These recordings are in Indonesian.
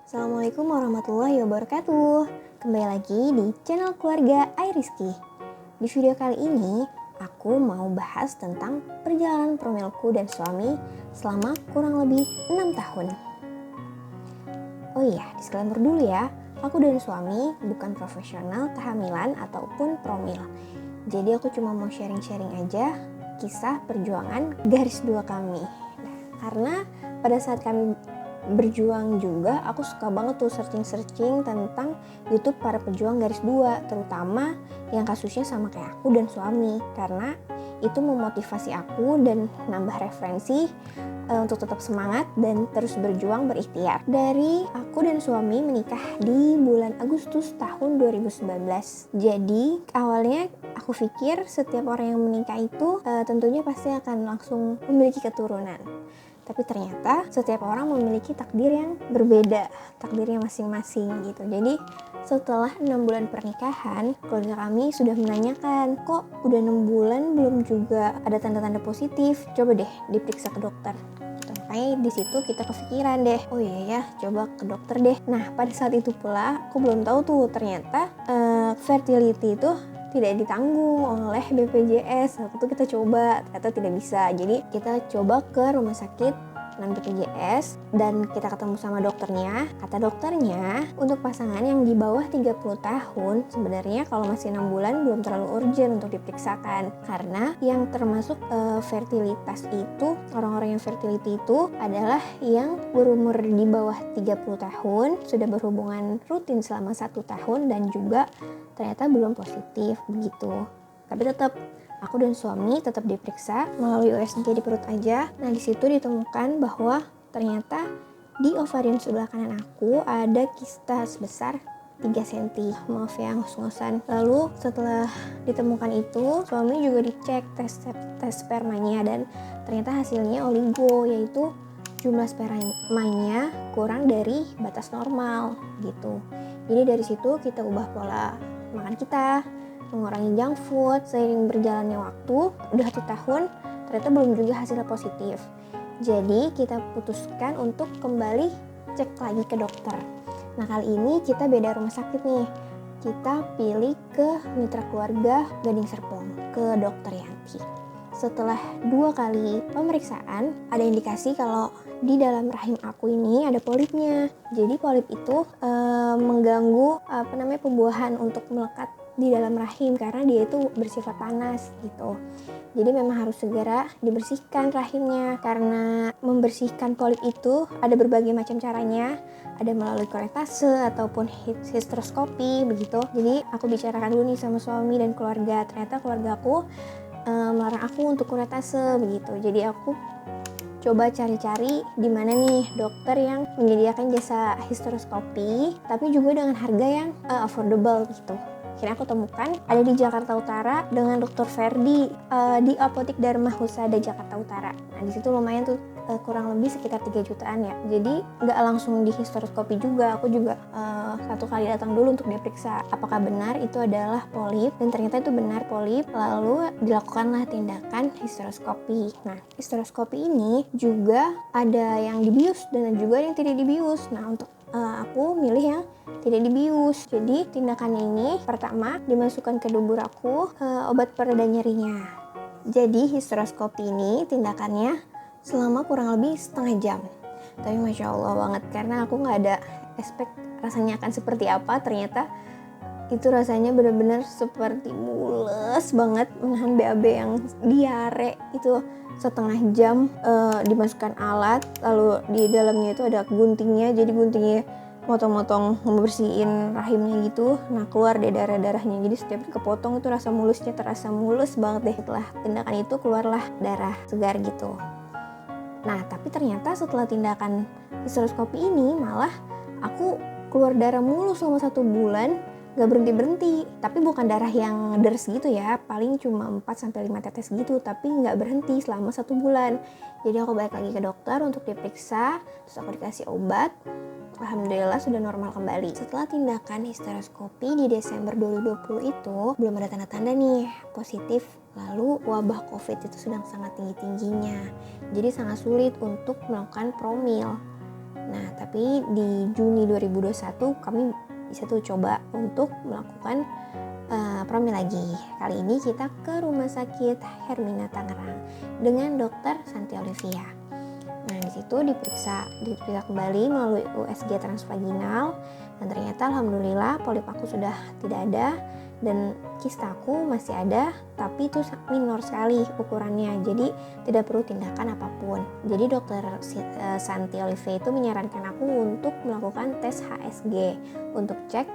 Assalamualaikum warahmatullahi wabarakatuh. Kembali lagi di channel keluarga Airiski. Di video kali ini, aku mau bahas tentang perjalanan promilku dan suami selama kurang lebih 6 tahun. Oh iya, disclaimer dulu ya. Aku dan suami bukan profesional kehamilan ataupun promil. Jadi aku cuma mau sharing-sharing aja kisah perjuangan garis dua kami. Nah, karena pada saat kami berjuang juga, aku suka banget tuh searching tentang YouTube para pejuang garis dua, terutama yang kasusnya sama kayak aku dan suami, karena itu memotivasi aku dan nambah referensi untuk tetap semangat dan terus berjuang berikhtiar. Dari aku dan suami menikah di bulan Agustus tahun 2019. Jadi awalnya aku pikir setiap orang yang menikah itu tentunya pasti akan langsung memiliki keturunan. Tapi ternyata setiap orang memiliki takdir yang berbeda, takdirnya masing-masing gitu. Jadi setelah 6 bulan pernikahan, keluarga kami sudah menanyakan, kok udah 6 bulan belum juga ada tanda-tanda positif, coba deh diperiksa ke dokter. Makanya di situ kita kepikiran deh, oh iya ya, coba ke dokter deh. Nah pada saat itu pula aku belum tahu tuh ternyata fertility itu tidak ditanggung oleh BPJS. Waktu itu kita coba, ternyata tidak bisa. Jadi kita coba ke rumah sakit non BPJS dan kita ketemu sama dokternya. Kata dokternya, untuk pasangan yang di bawah 30 tahun sebenarnya kalau masih 6 bulan belum terlalu urgent untuk diperiksakan. Karena yang termasuk fertilitas itu, orang-orang yang fertility itu adalah yang berumur di bawah 30 tahun, sudah berhubungan rutin selama 1 tahun dan juga ternyata belum positif begitu. Tapi tetap aku dan suami tetap diperiksa melalui USG di perut aja. Nah di situ ditemukan bahwa ternyata di ovarium sebelah kanan aku ada kista sebesar 3 cm. Maaf ya ngos-ngosan. Lalu setelah ditemukan itu, suami juga dicek tes spermanya dan ternyata hasilnya oligo, yaitu jumlah spermanya kurang dari batas normal gitu. Jadi dari situ kita ubah pola makan kita, mengurangi junk food. Seiring berjalannya waktu, udah 1 tahun, ternyata belum juga hasilnya positif. Jadi kita putuskan untuk kembali cek lagi ke dokter. Nah kali ini kita beda rumah sakit nih. Kita pilih ke Mitra Keluarga Gading Serpong, ke Dokter Yanti. Setelah 2 kali pemeriksaan, ada indikasi kalau di dalam rahim aku ini ada polipnya. Jadi polip itu mengganggu pembuahan untuk melekat di dalam rahim karena dia itu bersifat panas gitu. Jadi memang harus segera dibersihkan rahimnya, karena membersihkan polip itu ada berbagai macam caranya. Ada melalui kuretase ataupun hysteroscopy begitu. Jadi aku bicarakan dulu nih sama suami dan keluarga. Ternyata keluarga aku melarang aku untuk kuretase begitu. Jadi aku coba cari-cari di mana nih dokter yang menyediakan jasa hysteroscopy tapi juga dengan harga yang affordable gitu. Akhirnya aku temukan ada di Jakarta Utara dengan Dr. Ferdi di Apotik Dharma Husada Jakarta Utara. Nah di situ lumayan tuh kurang lebih sekitar 3 jutaan ya. Jadi nggak langsung di hysteroscopy juga, aku juga 1 kali datang dulu untuk diperiksa apakah benar itu adalah polip, dan ternyata itu benar polip. Lalu dilakukanlah tindakan hysteroscopy. Nah hysteroscopy ini juga ada yang dibius dan juga yang tidak dibius. Nah untuk aku milih yang tidak dibius. Jadi tindakan ini pertama dimasukkan ke dubur aku obat pereda nyerinya. Jadi hysteroscopy ini tindakannya selama kurang lebih setengah jam. Tapi Masya Allah banget, karena aku gak ada expect rasanya akan seperti apa. Ternyata itu rasanya benar-benar seperti mules banget, menahan BAB yang diare itu setengah jam. Dimasukkan alat, lalu di dalamnya itu ada guntingnya, jadi guntingnya motong-motong membersihin rahimnya gitu. Nah keluar deh darah-darahnya, jadi setiap kepotong itu rasa mulusnya terasa mulus banget deh. Setelah tindakan itu keluarlah darah segar gitu. Nah tapi ternyata setelah tindakan hysteroscopy ini malah aku keluar darah mulu selama 1 bulan, gak berhenti-berhenti. Tapi bukan darah yang deres gitu ya, paling cuma 4-5 tetes gitu, tapi gak berhenti selama 1 bulan. Jadi aku balik lagi ke dokter untuk diperiksa, terus aku dikasih obat. Alhamdulillah sudah normal kembali. Setelah tindakan hysteroscopy di Desember 2020 itu belum ada tanda-tanda nih positif. Lalu wabah COVID itu sedang sangat tinggi-tingginya. Jadi sangat sulit untuk melakukan promil. Nah, tapi di Juni 2021 kami bisa tuh coba untuk melakukan promil lagi. Kali ini kita ke Rumah Sakit Hermina Tangerang dengan Dokter Santi Olivia. Nah, di situ diperiksa kembali melalui USG transvaginal dan ternyata alhamdulillah polip aku sudah tidak ada dan kistaku masih ada, tapi itu minor sekali ukurannya, jadi tidak perlu tindakan apapun. Jadi dokter Santi Olivia itu menyarankan aku untuk melakukan tes HSG untuk cek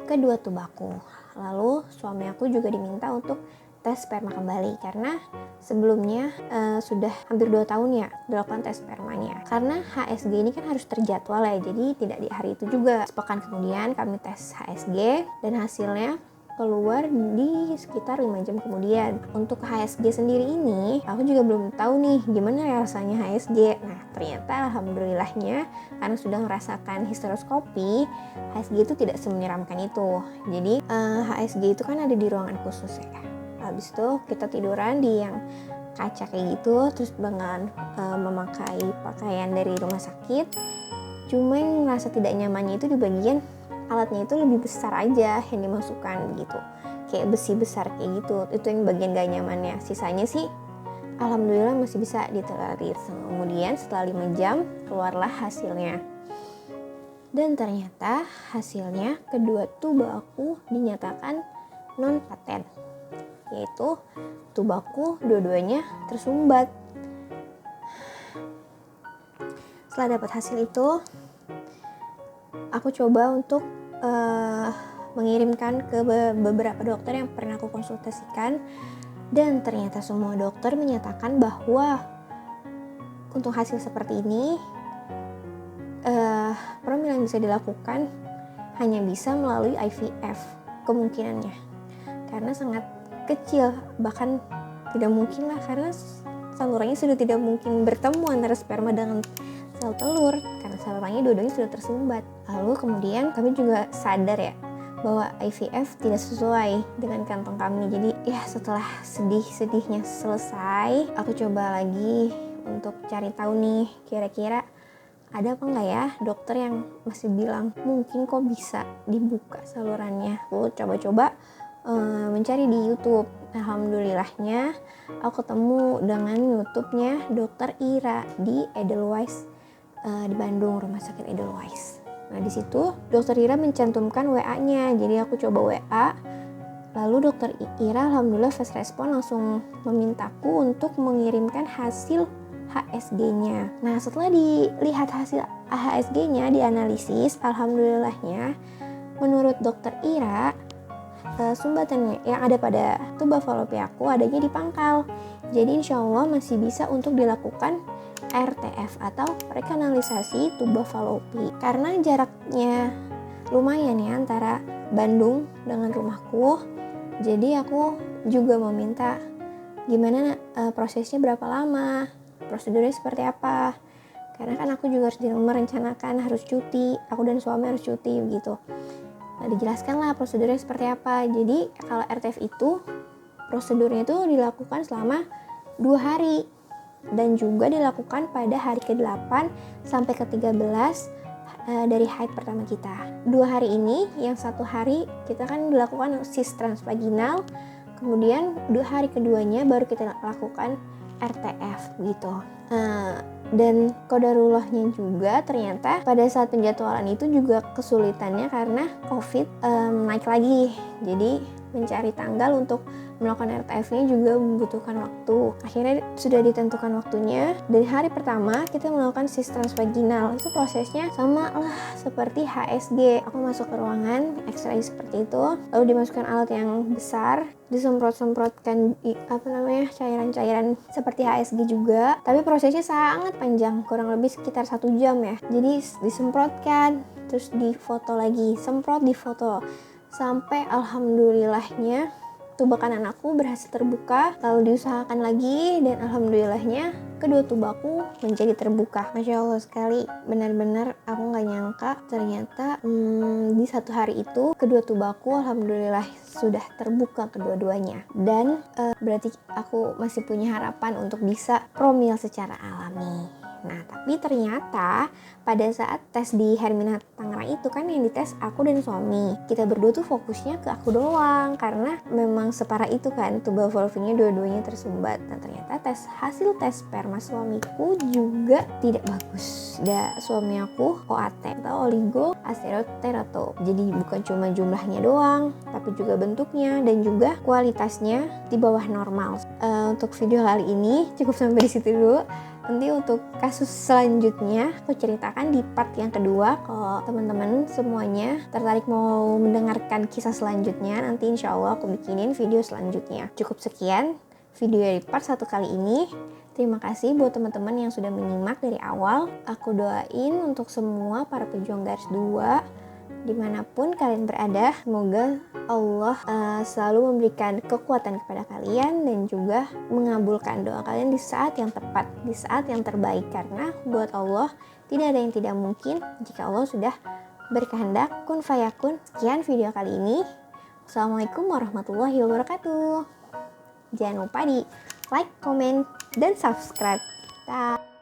kedua tubaku. Lalu suami aku juga diminta untuk tes sperma kembali karena sebelumnya sudah hampir 2 tahun ya dilakukan tes spermanya. Karena HSG ini kan harus terjadwal ya, jadi tidak di hari itu juga. Sepekan kemudian kami tes HSG dan hasilnya keluar di sekitar 5 jam kemudian. Untuk HSG sendiri ini aku juga belum tahu nih gimana ya rasanya HSG. Nah, ternyata alhamdulillahnya karena sudah merasakan histeroskopi, HSG itu tidak semenyeramkan itu. Jadi HSG itu kan ada di ruangan khusus ya. Habis itu kita tiduran di yang kaca kayak gitu, terus dengan memakai pakaian dari rumah sakit. Cuma yang merasa tidak nyamannya itu di bagian alatnya itu lebih besar aja yang dimasukkan gitu, kayak besi besar kayak gitu. Itu yang bagian gak nyamannya. Sisanya sih alhamdulillah masih bisa ditolerir. Kemudian setelah 5 jam keluarlah hasilnya, dan ternyata hasilnya kedua tuba aku dinyatakan non paten, yaitu tubaku dua-duanya tersumbat. Setelah dapat hasil itu, aku coba untuk mengirimkan ke beberapa dokter yang pernah aku konsultasikan, dan ternyata semua dokter menyatakan bahwa untuk hasil seperti ini promil yang bisa dilakukan hanya bisa melalui IVF kemungkinannya, karena sangat kecil, bahkan tidak mungkin lah, karena salurannya sudah tidak mungkin bertemu antara sperma dengan sel telur karena salurannya dua-duanya sudah tersumbat. Lalu kemudian kami juga sadar ya bahwa IVF tidak sesuai dengan kantong kami. Jadi ya setelah sedih-sedihnya selesai, aku coba lagi untuk cari tahu nih kira-kira ada apa enggak ya dokter yang masih bilang mungkin kok bisa dibuka salurannya. Aku coba-coba mencari di YouTube. Alhamdulillahnya aku ketemu dengan YouTube-nya Dokter Ira di Edelweiss di Bandung, Rumah Sakit Edelweiss. Nah, di situ Dokter Ira mencantumkan WA-nya. Jadi aku coba WA. Lalu Dokter Ira alhamdulillah fast respon, langsung memintaku untuk mengirimkan hasil HSG-nya. Nah, setelah dilihat hasil HSG-nya, dianalisis, alhamdulillahnya menurut Dokter Ira sumbatan yang ada pada tuba falopia aku adanya di pangkal. Jadi insya Allah masih bisa untuk dilakukan RTF atau rekanalisasi tuba falopi. Karena jaraknya lumayan ya antara Bandung dengan rumahku, jadi aku juga meminta gimana prosesnya, berapa lama, prosedurnya seperti apa. Karena kan aku juga harus merencanakan harus cuti, aku dan suami harus cuti begitu. Nah, dijelaskan lah prosedurnya seperti apa. Jadi kalau RTF itu prosedurnya itu dilakukan selama 2 hari dan juga dilakukan pada hari ke-8 sampai ke-13 dari haid pertama kita. 2 hari ini, yang 1 hari kita kan dilakukan cis transvaginal, kemudian 2 hari keduanya baru kita lakukan RTF gitu. Dan kodarullahnya juga ternyata pada saat penjadwalan itu juga kesulitannya karena COVID naik lagi. Jadi mencari tanggal untuk melakukan RTF-nya juga membutuhkan waktu. Akhirnya sudah ditentukan waktunya. Dari hari pertama kita melakukan cis transvaginal. Itu prosesnya sama lah seperti HSG. Aku masuk ke ruangan X-ray seperti itu, lalu dimasukkan alat yang besar, disemprot-semprotkan cairan-cairan seperti HSG juga. Tapi prosesnya sangat panjang, kurang lebih sekitar 1 jam ya. Jadi disemprotkan, terus difoto lagi, semprot, difoto, sampai alhamdulillahnya tuba kanan aku berhasil terbuka, lalu diusahakan lagi, dan alhamdulillahnya kedua tubaku menjadi terbuka. Masya Allah sekali, benar-benar aku gak nyangka ternyata di 1 hari itu kedua tubaku alhamdulillah sudah terbuka kedua-duanya. Dan berarti aku masih punya harapan untuk bisa promil secara alami. Nah, tapi ternyata pada saat tes di Hermina Tangerang itu kan yang dites aku dan suami. Kita berdua tuh fokusnya ke aku doang karena memang separah itu kan tuba valvingnya dua-duanya tersumbat. Dan ternyata hasil tes sperma suamiku juga tidak bagus. Suami aku OAT atau oligo asteroteratob. Jadi bukan cuma jumlahnya doang, tapi juga bentuknya dan juga kualitasnya di bawah normal. Untuk video kali ini cukup sampai di situ dulu. Nanti untuk kasus selanjutnya aku ceritakan di part yang kedua. Kalau teman-teman semuanya tertarik mau mendengarkan kisah selanjutnya, nanti insya Allah aku bikinin video selanjutnya. Cukup sekian video dari part 1 kali ini. Terima kasih buat teman-teman yang sudah menyimak dari awal. Aku doain untuk semua para pejuang garis 2 dimanapun kalian berada, semoga Allah selalu memberikan kekuatan kepada kalian dan juga mengabulkan doa kalian di saat yang tepat, di saat yang terbaik, karena buat Allah tidak ada yang tidak mungkin jika Allah sudah berkehendak. Kun fayakun. Sekian video kali ini. Assalamualaikum warahmatullahi wabarakatuh. Jangan lupa di like, comment, dan subscribe. Dah.